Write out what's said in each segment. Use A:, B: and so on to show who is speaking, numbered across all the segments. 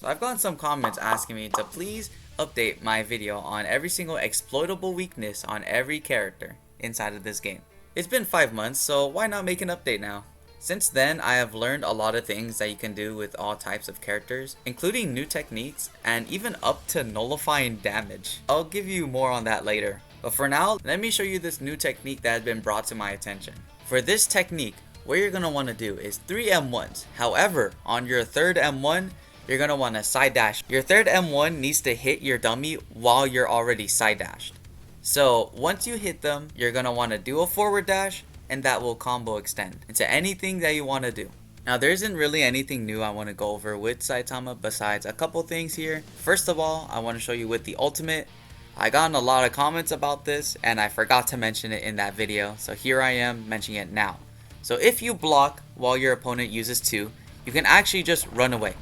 A: So I've gotten some comments asking me to please update my video on every single exploitable weakness on every character inside of this game. It's been 5 months, so why not make an update now? Since then, I have learned a lot of things that you can do with all types of characters, including new techniques and even up to nullifying damage. I'll give you more on that later. But for now, let me show you this new technique that has been brought to my attention. For this technique, what you're going to want to do is 3 M1s. However, on your third M1, you're going to want to side dash. Your third M1 needs to hit your dummy while you're already side dashed. So once you hit them, you're going to want to do a forward dash, and that will combo extend into anything that you want to do. Now there isn't really anything new I want to go over with Saitama besides a couple things here. First of all, I want to show you with the ultimate. I got a lot of comments about this and I forgot to mention it in that video, so here I am mentioning it now. So if you block while your opponent uses 2, you can actually just run away.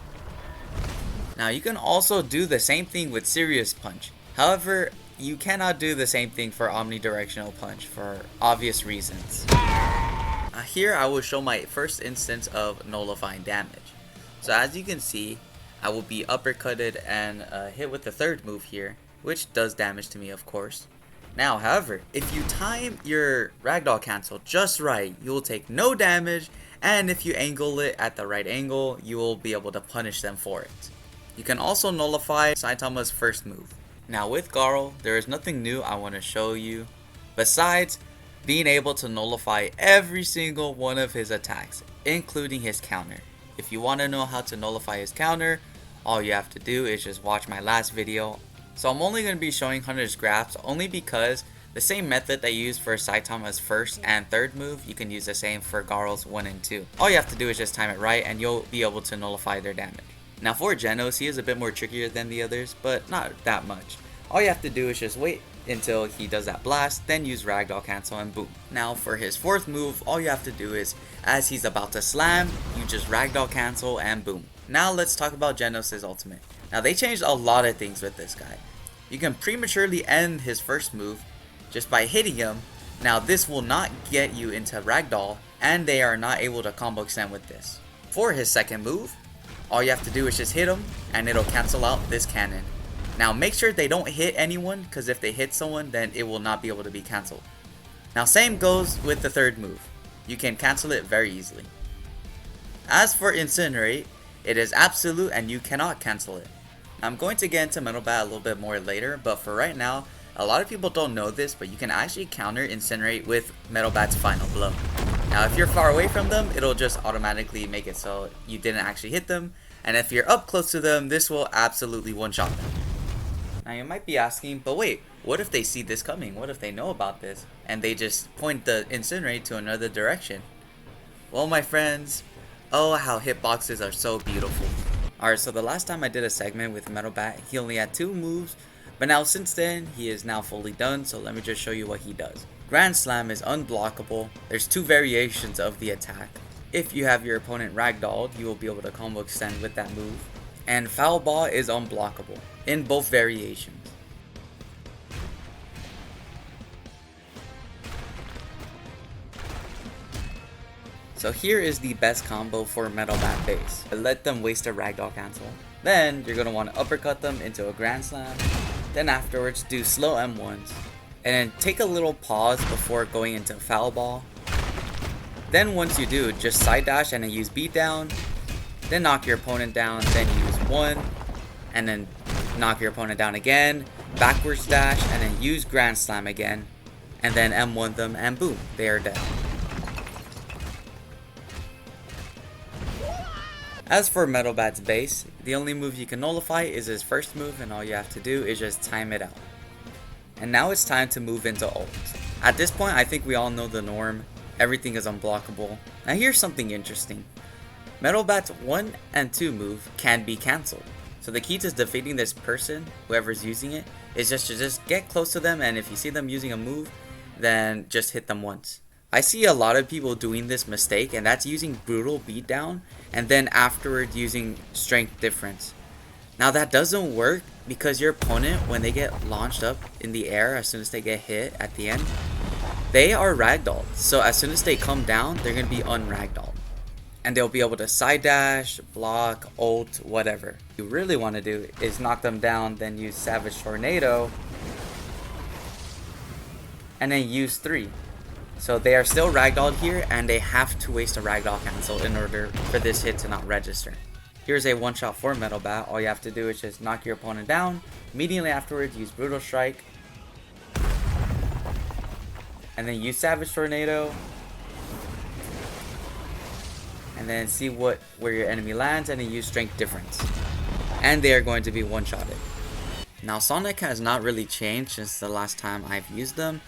A: Now you can also do the same thing with Serious Punch. However, you cannot do the same thing for Omnidirectional Punch for obvious reasons. Here I will show my first instance of nullifying damage. So as you can see, I will be uppercutted and hit with the third move here, which does damage to me of course. Now however, if you time your ragdoll cancel just right, you will take no damage, and if you angle it at the right angle, you will be able to punish them for it. You can also nullify Saitama's first move. Now with Garou, there is nothing new I want to show you besides being able to nullify every single one of his attacks, including his counter. If you want to know how to nullify his counter, all you have to do is just watch my last video. So I'm only going to be showing Hunter's Grasp only because the same method they use for Saitama's first and third move, you can use the same for Garou's 1 and 2. All you have to do is just time it right and you'll be able to nullify their damage. Now for Genos, he is a bit more trickier than the others, but not that much. All you have to do is just wait until he does that blast, then use ragdoll cancel and boom. Now for his fourth move, all you have to do is, as he's about to slam, you just ragdoll cancel and boom. Now let's talk about Genos' ultimate. Now they changed a lot of things with this guy. You can prematurely end his first move just by hitting him. Now this will not get you into ragdoll, and they are not able to combo extend with this. For his second move, all you have to do is just hit him and it'll cancel out this cannon. Now make sure they don't hit anyone, because if they hit someone then it will not be able to be cancelled. Now same goes with the third move. You can cancel it very easily. As for Incinerate, it is absolute and you cannot cancel it. Now, I'm going to get into Metal Bat a little bit more later, but for right now, a lot of people don't know this, but you can actually counter Incinerate with Metal Bat's final blow. Now if you're far away from them, it'll just automatically make it so you didn't actually hit them, and if you're up close to them, this will absolutely one-shot them. Now you might be asking, but wait, what if they see this coming? What if they know about this and they just point the Incinerate to another direction? Well my friends, oh how hitboxes are so beautiful. Alright, so the last time I did a segment with Metal Bat, he only had 2 moves, but now since then he is now fully done, so let me just show you what he does. Grand Slam is unblockable. There's 2 variations of the attack. If you have your opponent ragdolled, you will be able to combo extend with that move. And Foul Ball is unblockable in both variations. So here is the best combo for Metal Bat base. Let them waste a ragdoll cancel. Then you're going to want to uppercut them into a Grand Slam. Then afterwards do slow M1s. And then take a little pause before going into Foul Ball. Then once you do, just side dash and then use beatdown. Then knock your opponent down, then use 1, and then knock your opponent down again, backwards dash, and then use Grand Slam again, and then M1 them, and boom, they are dead. As for Metal Bat's base, the only move you can nullify is his first move, and all you have to do is just time it out. And now it's time to move into ults. At this point, I think we all know the norm. Everything is unblockable. Now here's something interesting. Metal Bat's 1 and 2 move can be cancelled. So the key to defeating this person, whoever's using it, is just to get close to them, and if you see them using a move, then just hit them once. I see a lot of people doing this mistake, and that's using Brutal Beatdown and then afterward using Strength Difference. Now that doesn't work because your opponent, when they get launched up in the air as soon as they get hit at the end, they are ragdolled. So as soon as they come down, they're going to be unragdolled. And they'll be able to side dash, block, ult, whatever. you really want to do is knock them down, then use Savage Tornado, and then use 3. So they are still ragdolled here, and they have to waste a ragdoll cancel in order for this hit to not register. Here's a one-shot for Metal Bat. All you have to do is just knock your opponent down. Immediately afterwards, use Brutal Strike, and then use Savage Tornado, and then see where your enemy lands, and then use Strength Difference. And they are going to be one-shotted. Now Sonic has not really changed since the last time I've used them.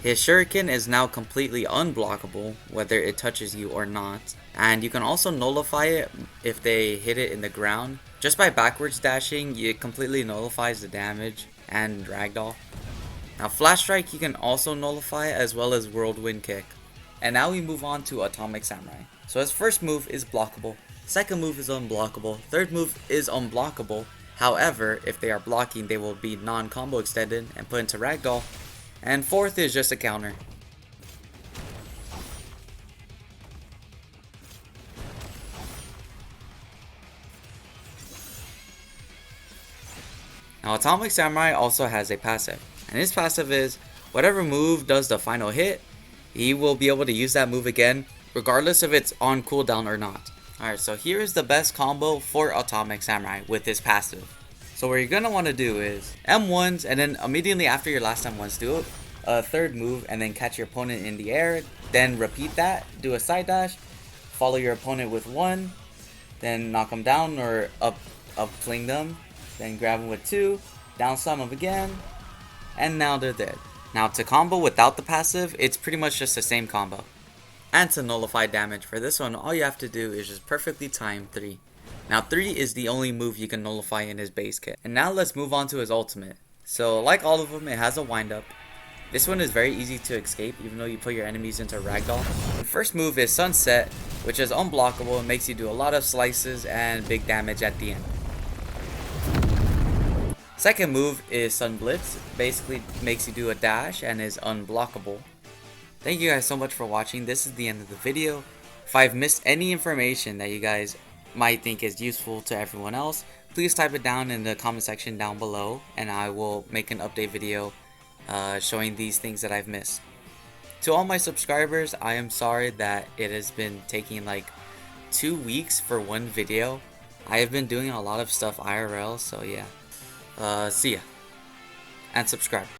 A: His shuriken is now completely unblockable, whether it touches you or not. And you can also nullify it if they hit it in the ground. Just by backwards dashing, it completely nullifies the damage and ragdoll. Now Flash Strike you can also nullify, as well as Whirlwind Kick. And now we move on to Atomic Samurai. So his first move is blockable, second move is unblockable, third move is unblockable. However, if they are blocking, they will be non-combo extended and put into ragdoll. And fourth is just a counter. Now Atomic Samurai also has a passive, and his passive is whatever move does the final hit, he will be able to use that move again regardless if it's on cooldown or not. Alright, so here is the best combo for Atomic Samurai with his passive. So what you're going to want to do is M1s, and then immediately after your last M1s, do a third move and then catch your opponent in the air. Then repeat that, do a side dash, follow your opponent with 1, then knock them down or up fling them, then grab them with 2, down slam them again, and now they're dead. Now to combo without the passive, it's pretty much just the same combo. And to nullify damage for this one, all you have to do is just perfectly time 3. Now 3 is the only move you can nullify in his base kit. And now let's move on to his ultimate. So like all of them, it has a wind up. This one is very easy to escape even though you put your enemies into ragdoll. The first move is Sunset, which is unblockable and makes you do a lot of slices and big damage at the end. Second move is Sun Blitz, basically makes you do a dash and is unblockable. Thank you guys so much for watching. This is the end of the video. If I've missed any information that you guys might think is useful to everyone else, please type it down in the comment section down below and I will make an update video showing these things that I've missed. To all my subscribers, I am sorry that it has been taking like 2 weeks for one video. I have been doing a lot of stuff IRL, so yeah. See ya. And subscribe.